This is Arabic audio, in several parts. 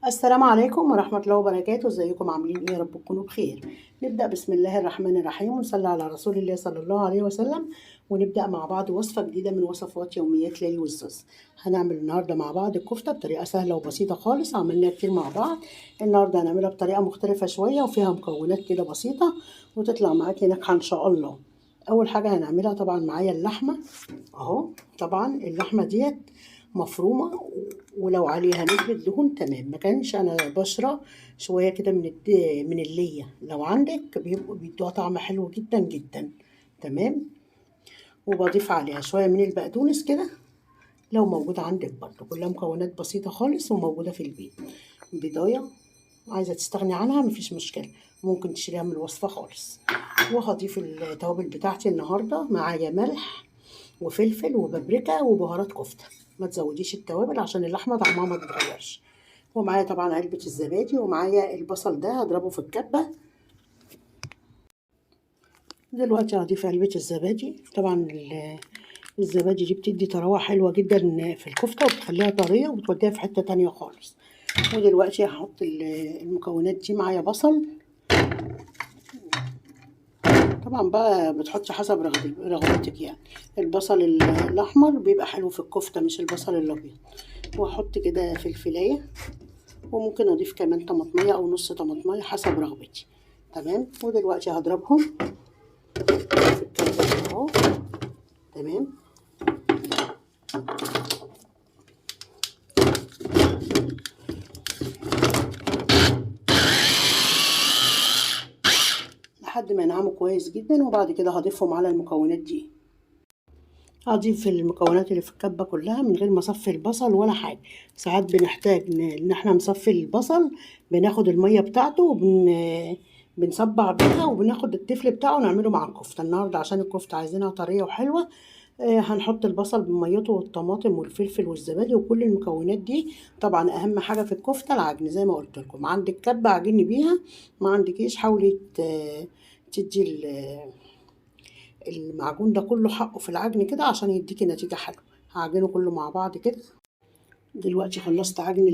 السلام عليكم ورحمة الله وبركاته، ازيكم عاملين ايه؟ يا رب تكونوا بخير. نبدأ بسم الله الرحمن الرحيم ونصلي على رسول الله صلى الله عليه وسلم، ونبدأ مع بعض وصفة جديدة من وصفات يوميات ليلي والزوز. هنعمل النهاردة مع بعض الكفتة بطريقة سهلة وبسيطة خالص، عملناها كتير مع بعض. النهاردة هنعملها بطريقة مختلفة شوية وفيها مكونات كده بسيطة وتطلع معاكي ناجحة ان شاء الله. أول حاجة هنعملها طبعا معايا اللحمة اهو. طبعا اللحمة ديت مفرومة، ولو عليها نسبة دهون تمام. ما كانش انا بشرة شوية كده من اللية، لو عندك بيبقوا بيدوها طعم حلو جدا جدا. تمام. وبضيف عليها شوية من البقدونس كده لو موجود عندك، برضو كلها مكونات بسيطة خالص وموجودة في البيت. بيضاية عايزة تستغني عنها مفيش مشكلة، ممكن تشيليها من الوصفة خالص. وهضيف التوابل بتاعتي النهاردة معايا ملح وفلفل وبابريكا وبهارات كفتة. ما تزوديش التوابل عشان اللحمة طعمها ما تتغيرش. ومعايا طبعا علبة الزبادي، ومعايا البصل ده هضربه في الكبة. دلوقتي هضيف علبة الزبادي. طبعا الزبادي دي بتدي طراوة حلوة جدا في الكفتة وبتخليها طرية وبتوديها في حتة تانية خالص. ودلوقتي هحط المكونات دي. معايا بصل، طبعا بقى بتحطي حسب رغبتك يعني. البصل الأحمر بيبقى حلو في الكفتة مش البصل الأبيض. وأحط كده فلفلاية، وممكن أضيف كمان طماطمية أو نص طماطمية حسب رغبتي. تمام. ودلوقتي هضربهم في الكبة اهو. تمام. لحد ما ينعموا كويس جدا، وبعد كده هضيفهم على المكونات دي. هضيف المكونات اللي في الكبة كلها من غير ما اصفي البصل ولا حاجة. ساعات بنحتاج ان احنا نصفي البصل، بناخد المية بتاعته بنصبع بيها وبناخد التفل بتاعه ونعمله مع الكفتة. النهاردة عشان الكفتة عايزينها طرية وحلوة، هنحط البصل بميته والطماطم والفلفل والزبادي وكل المكونات دي. طبعا اهم حاجة في الكفتة العجن زي ما قلت لكم. عندك كبة عجني بيها، ما عندكيش حاولي تدي المعجون ده كله حقه في العجن كده عشان يديكي نتيجة حلوة. هعجنه كله مع بعض كده. دلوقتي خلصت عجن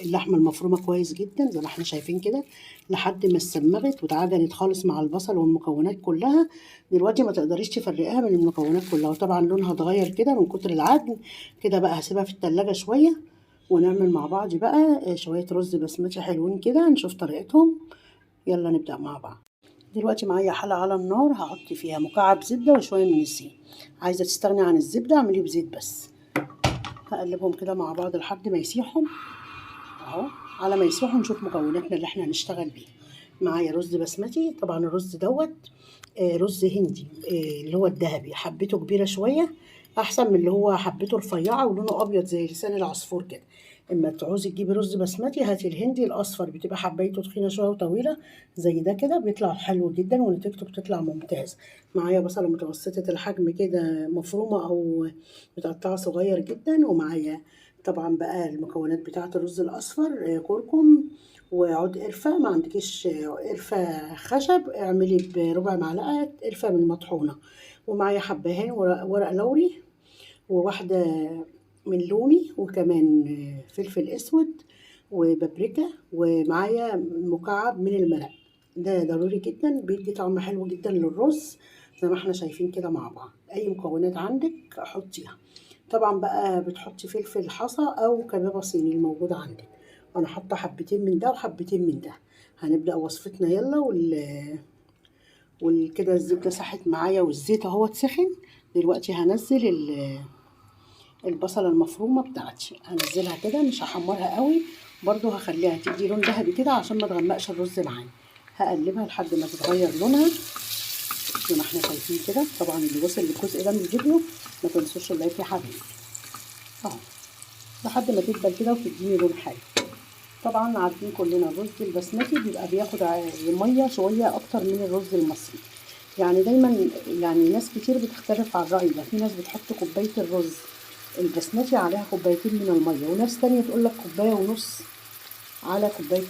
اللحمة المفرومة كويس جدا زي ما احنا شايفين كده، لحد ما اتسمغت واتعجنت خالص مع البصل والمكونات كلها. دلوقتي ما تقدريش تفرقيها من المكونات كلها، وطبعا لونها اتغير كده من كتر العجن. كده بقى هسيبها في التلاجة شوية، ونعمل مع بعض بقى شوية رز بسمتي حلوين كده نشوف طريقتهم. يلا نبدأ مع بعض. دلوقتي معايا حلة على النار، هحط فيها مكعب زبدة وشوية من الزيت. عايزة تستغني عن الزبدة اعمليه بزيت بس. هقلبهم كده مع بعض لحد ما يسيحوا اهو. على ما يسيحوا نشوف مكوناتنا اللي احنا هنشتغل بيها. معايا رز بسمتي، طبعا الرز دوت رز هندي اللي هو الذهبي، حبته كبيرة شوية احسن من اللي هو حبته رفيعة ولونه ابيض زي لسان العصفور كده. اما تعوزي تجيبي رز بسمتي هاتي الهندي الاصفر، بتبقى حبايته تخينة شوية وطويلة زي ده كده، بيطلع حلو جدا ونتيجته بتطلع ممتاز. معايا بصلة متوسطة الحجم كده مفرومة او متقطعة صغير جدا. ومعايا طبعا بقى المكونات بتاعة الرز الأصفر كركم وعود قرفة. ما عندكيش قرفة خشب اعملي بربع معلقة قرفة من المطحونة. ومعايا حبهان ورق لوري، وواحدة من لومي، وكمان فلفل اسود وبابريكا، ومعايا مكعب من المرق. ده ضروري جدا بيدي طعم حلو جدا للرز زي ما احنا شايفين كده مع بعض. اي مكونات عندك حطيها. طبعا بقى بتحطي فلفل حصى او كبابة صيني الموجودة عندك. انا حاطه حبتين من ده وحبتين من ده. هنبدأ وصفتنا يلا. والكده الزبدة ساحت معايا والزيت اهو اتسخن. دلوقتي هنزل البصلة المفرومة بتاعتي، هنزلها كده مش هحمرها قوي، برضو هخليها تدي لون ذهبي كده عشان ما تغمقش الرز معايا. هقلبها لحد ما تتغير لونها زي ما احنا شايفين كده. طبعا اللي وصل للجزء ده من الفيديو ما تنسوش اللايك يا حبيبي اهو، لحد ما تدبل كده وتديني لون حلو. طبعا عارفين كلنا الرز البسمتي بيبقى بياخد ميه شويه اكتر من الرز المصري. يعني دايما يعني ناس كتير بتختلف على الرأي ده. في ناس بتحط كوبايه الرز البسمتي عليها كوبايتين من الميه، وناس تانية تقول لك كوبايه ونص على كوبايه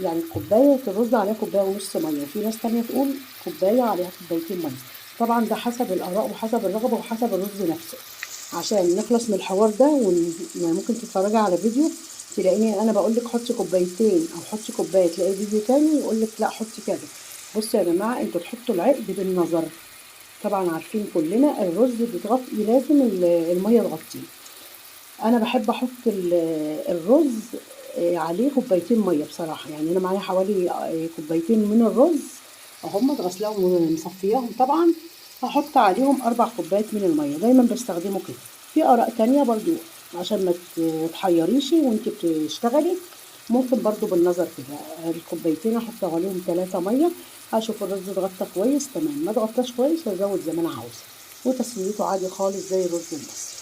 يعني كوبايه الرز عليها كوبايه ونص ميه، وفي ناس تانية تقول كوبايه عليها كوبايتين ميه. طبعا ده حسب الاراء وحسب الرغبه وحسب الرز نفسه. عشان نخلص من الحوار ده يعني ممكن تتفرجي على فيديو تلاقيني انا بقول لك حطي كوبايتين او حطي كوبايه، تلاقي فيديو تاني يقول لك لا حطي كذا. بصوا يا جماعه، انتوا تحطوا العقد بالنظر. طبعا عارفين كلنا الرز بيتغطي، لازم الميه تغطيه. انا بحب احط الرز عليه كوبايتين ميه بصراحه. يعني انا معايا حوالي كوبايتين من الرز اهم، غسلاهم ومصفياهم طبعا. هحط عليهم 4 كوبايات من الميه، دايما بستخدمه كده. في اراء تانية برضو عشان ما تحيريش وانت بتشتغلي، ممكن برضو بالنظر كده. الكوبايتين احط عليهم 3 ميه، هشوف الرز اتغطى كويس تمام، ما اتغطاش كويس هزود زي ما انا عاوزه. وتسويته عادي خالص زي الرز المصري.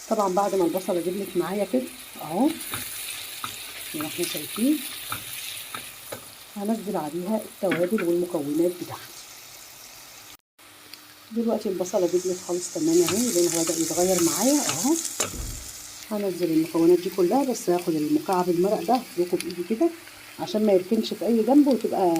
طبعا بعد ما البصله جبلت معايا كده اهو زي ما احنا شايفين، هنزل عليها التوابل والمكونات بتاعتي. دلوقتي البصله جبلت خالص تمام اهي، لونها بدأ يتغير معايا اهو. هنزل المكونات دي كلها، بس هاخد المكعب المرق ده افركه بايدي كده عشان ما يركنش في اي جنب وتبقى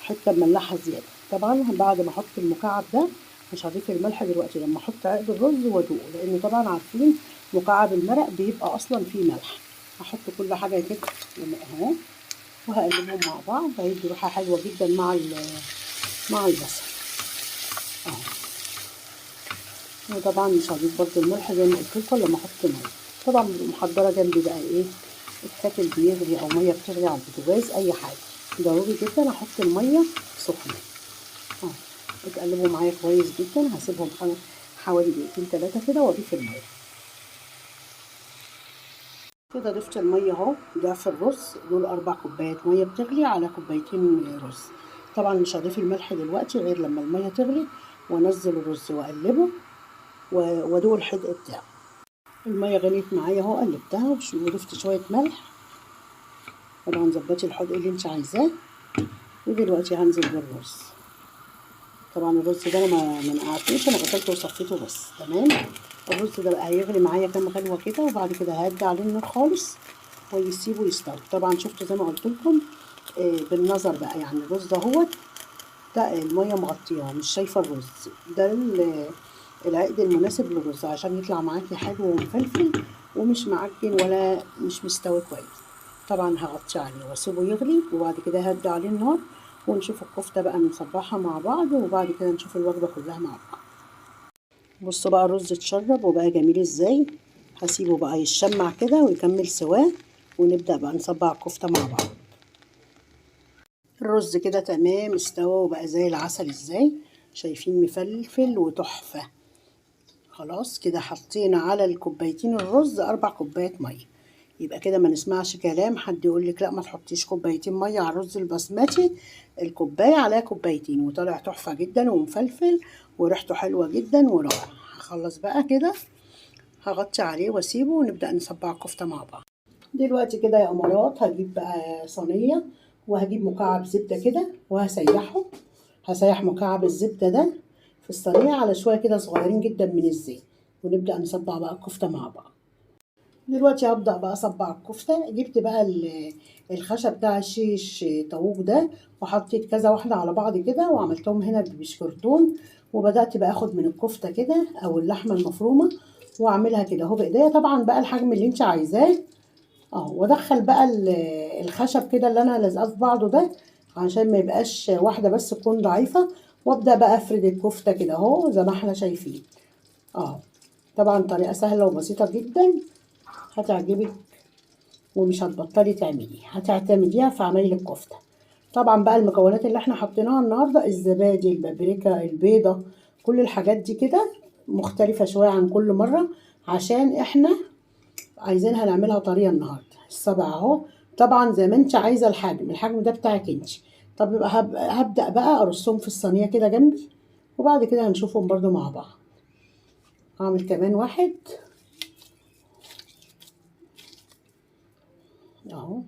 حته مملحه زياده. طبعا بعد ما احط المكعب ده مش هضيف الملح دلوقتي، لما احط عقد الرز وادوقه، لان طبعا عارفين مكعب المرق بيبقى اصلا فيه ملح. هحط كل حاجه كده اهو، وهقلبهم مع بعض، هيدي ريحه حلوه جدا مع البصل اهو. وطبعا مش هضيف برده الملح زي ما قلت لكم لما احط ميه. طبعا محضره جنبي بقى ايه، الكاتل بيغلي او ميه بتغلي على البوتاجاز، اي حاجه. ضروري جدا احط الميه سخنه اهو. اتقلبوا معايا كويس جدا، هسيبهم حوالي دقيقتين 3 كده واضيف الميه. كده ضفت الميه اهو، ضعف الرز. دول 4 كوبايات ميه بتغلي على كوبايتين رز. طبعا مش هضيف الملح دلوقتي غير لما الميه تغلي وانزل الرز واقلبه وادوق الحدق بتاعه. الميه غليت معايا اهو، قلبتها وضفت شويه ملح. طبعا ظبطي الحدق اللي انت عايزاه. ودلوقتي هنزل بالرز. طبعا الرز ده انا ما نقعتوش، انا غسلته وصفيته بس تمام. الرز ده بقى هيغلي معايا كام غلوه كده، وبعد كده ههدي عليه النار خالص ويسيبه يستوي. طبعا شفتوا زي ما قلت لكم بالنظر بقى، يعني الرز ده الميه مغطياه، مش شايفه الرز. ده العقد المناسب للرز عشان يطلع معاكي حلو ومفلفل ومش معجن ولا مش مستوي كويس. طبعا هغطي عليه واسيبه يغلي، وبعد كده هدي عليه النار ونشوف الكفته بقى نصبعها مع بعض، وبعد كده نشوف الوجبه كلها مع بعض. بصوا بقى الرز اتشرب وبقى جميل ازاي. هسيبه بقى يشمع كده ويكمل سواه، ونبدأ بقى نصبع الكفتة مع بعض. الرز كده تمام استوى وبقى زي العسل ازاي، شايفين مفلفل وتحفة. خلاص كده حطينا على الكوبايتين الرز 4 كوبايات مية. يبقى كده ما نسمعش كلام حد يقولك لا ما تحطيش كوبايتين مية على الرز البسمتي. الكوباية عليها كوبايتين، وطلع تحفة جدا ومفلفل وريحته حلوة جدا ورائع. هخلص بقى كده، هغطي عليه واسيبه ونبدأ نصبع الكفتة مع بعض. دلوقتي كده يا امارات هجيب بقى صينية، وهجيب مكعب زبدة كده وهسيحه. هسيح مكعب الزبدة ده في الصينية على شوية كده صغيرين جدا من الزيت، ونبدأ نصبع بقى الكفتة مع بعض. دلوقتي هبدأ بقى أصبع الكفتة. جبت بقى الخشب بتاع الشيش طاووق ده، وحطيت كذا واحدة على بعض كده وعملتهم هنا بشكرتون. وبدأت بقى أخد من الكفتة كده أو اللحمة المفرومة وأعملها كده أهو بإيديا، طبعا بقى الحجم اللي انت عايزاه اهو. وادخل بقى الخشب كده اللي انا لازقاه في بعضه ده عشان ما يبقاش واحده بس تكون ضعيفه. وابدا بقى افرد الكفته كده اهو زي ما احنا شايفين اهو. طبعا طريقه سهله وبسيطه جدا هتعجبك، ومش هتبطلي هتعتمديها في عمايل الكفته. طبعا بقى المكونات اللي احنا حطيناها النهارده، الزبادي، البابريكا، البيضه، كل الحاجات دي كده مختلفه شويه عن كل مره عشان احنا عايزينها نعملها طريقه النهارده. السبع اهو، طبعا زي ما انت عايزه الحجم ده بتاعك انت. طب يبقى هبدا بقى ارصهم في الصينيه كده جنبي، وبعد كده هنشوفهم برضو مع بعض. هعمل كمان واحد اهو.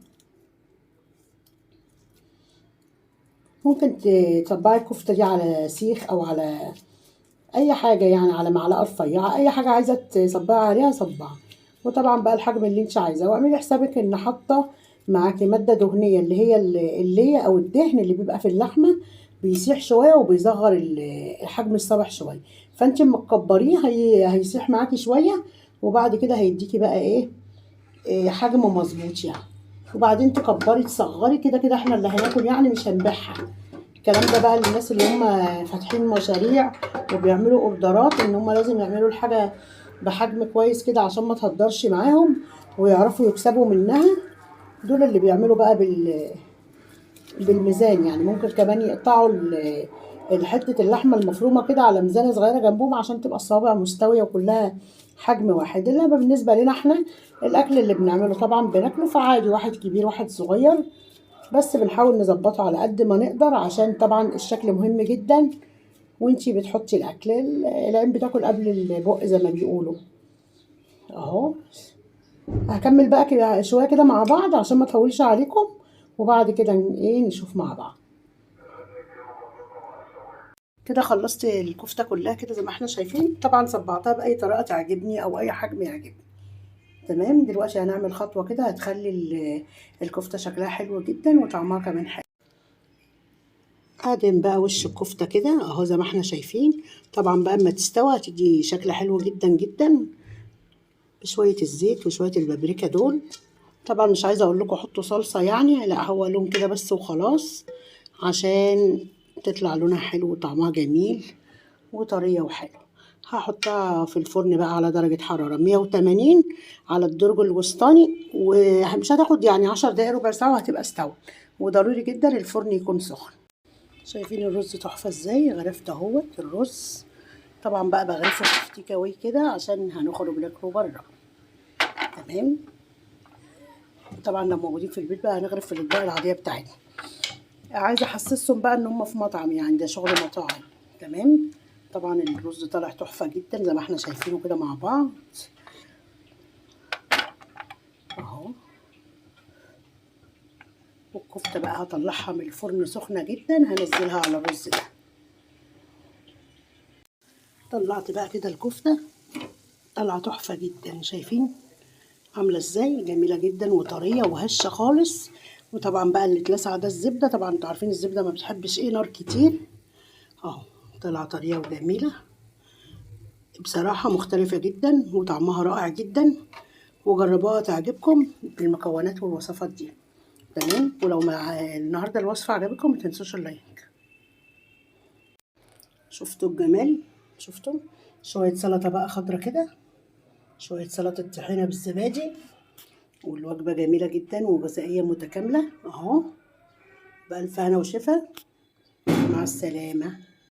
ممكن تصبعي الكفته دي على سيخ او على اي حاجه، يعني على معلقه رفيعه، اي حاجه عايزه تصبعي عليها صبعي. وطبعا بقى الحجم اللي انت عايزاه، واعملي حسابك ان حاطه معاكي ماده دهنيه اللي هي اللي او الدهن اللي بيبقى في اللحمه، بيسيح شويه وبيصغر الحجم الصبح شويه. فانت مكبريه هيسيح معاكي شويه، وبعد كده هيديكي بقى ايه حجم مظبوط يعني. وبعدين تكبري تصغري، كده كده احنا اللي هناكل يعني، مش هنبيعها. الكلام ده بقى للناس اللي هم فاتحين مشاريع وبيعملوا اوردرات، ان هم لازم يعملوا الحاجه بحجم كويس كده عشان ما تهدرش معاهم ويعرفوا يكسبوا منها. دول اللي بيعملوا بقى بالميزان يعني. ممكن كمان يقطعوا حته اللحمه المفرومه كده على ميزانه صغيره جنبهم عشان تبقى الصوابع مستويه وكلها حجم واحد. انما بالنسبه لنا احنا الاكل اللي بنعمله طبعا بناكله، فعادي واحد كبير واحد صغير، بس بنحاول نظبطه على قد ما نقدر عشان طبعا الشكل مهم جدا. وانتي بتحطي الاكل، العين بتاكل قبل البق زي ما بيقولوا. اهو هكمل بقى كده شويه كده مع بعض عشان ما اطولش عليكم، وبعد كده ايه نشوف مع بعض. كده خلصت الكفته كلها كده زي ما احنا شايفين، طبعا صبعتها باي طريقه تعجبني او اي حجم يعجبني. تمام. دلوقتي هنعمل خطوه كده هتخلي الكفته شكلها حلو جدا وطعمها كمان حلو. ادم بقى وش الكفته كده اهو زي ما احنا شايفين. طبعا بقى اما تستوى هتدي شكل حلو جدا جدا بشويه الزيت وشويه البابريكا دول. طبعا مش عايزه اقول لكم حطوا صلصه يعني، لا هو لون كده بس وخلاص، عشان تطلع لونها حلو وطعمها جميل وطريه وحلو. هحطها في الفرن بقى على درجه حراره 180 على الدرج الوسطاني، ومش هتاخد يعني 10 دقايق ربع ساعه وهتبقى استوت. وضروري جدا الفرن يكون سخن. شايفين الرز تحفه ازاي؟ غرفت اهوت الرز. طبعا بقى بغرفه في تيك اواي كده عشان هنخرج ناكله بره. تمام. طبعا لو موجودين في البيت بقى هنغرف في الاطباق العاديه بتاعتنا. عايزه احسسهم بقى ان هم في مطعم يعني، ده شغل مطاعم. تمام. طبعا الرز طالع تحفه جدا زي ما احنا شايفينه كده مع بعض اهو. والكفته بقى هطلعها من الفرن سخنه جدا، هنزلها على الرز ده. طلعت بقى كده الكفته، طالعه تحفه جدا. شايفين عامله ازاي؟ جميله جدا وطريه وهشه خالص. وطبعا بقى اللي اتلسع ده الزبده، طبعا انتوا عارفين الزبده ما بتحبش ايه نار كتير. اهو طلعه طريه وجميله بصراحه، مختلفه جدا وطعمها رائع جدا. وجربوها تعجبكم بالمكونات والوصفات دي. تمام. ولو مع النهارده الوصفه عجبتكم ما تنسوش اللايك. شفتوا الجمال؟ شفتوا شويه سلطه بقى خضره كده، شويه سلطه طحينه بالزبادي، والوجبه جميله جدا وغذائيه متكامله اهو. بألف هنا وشفا. مع السلامه.